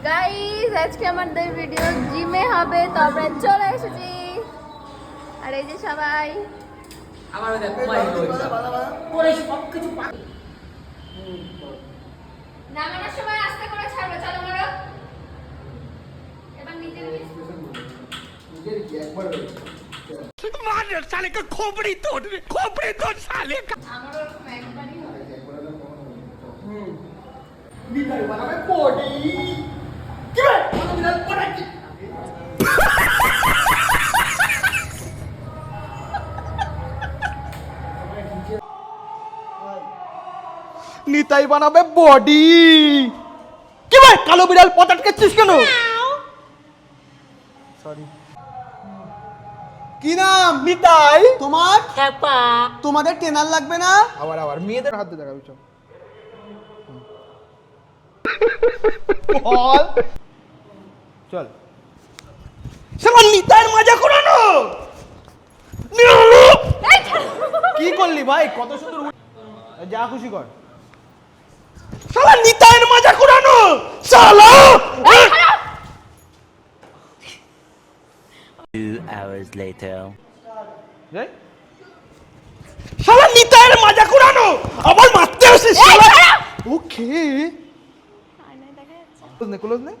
Guys আজকে আমাদের video জিমে হবে, তো আমরা চলে এসেছি। আর এই যে সবাই আমার পরে সবকিছু নামানোর সময় আস্তে করে ছাড়বে। চলো মারো এবার নিচে একবার मार साले का खोपड़ी तोड़ साले का। আমারও এরকম একবারই হবে। নিতাই বানাবে বডি কি রে বিরাট বড় কি নিতাই বানাবে বডি কি ভাই কালো বিড়াল পথ আটকাচ্ছিস কেন? সরি কি নাম? নিতাই। তোমার? খেপা তোমাদের ট্রেনার লাগবে না? আবার মেয়েদের হাত দিয়ে দেখাবি চল বল চল শালা নিতাইয়ের মজা করানো কি করলি ভাই? কত সুন্দর যা খুশি কর। শালা নিতাইয়ের মজা করানো শালা 2 hours later. শালা নিতাইয়ের মজা করানো আবার মারতে আসিস শালা। ওকে আয়নায় দেখা যাচ্ছে। ক্লোজ নে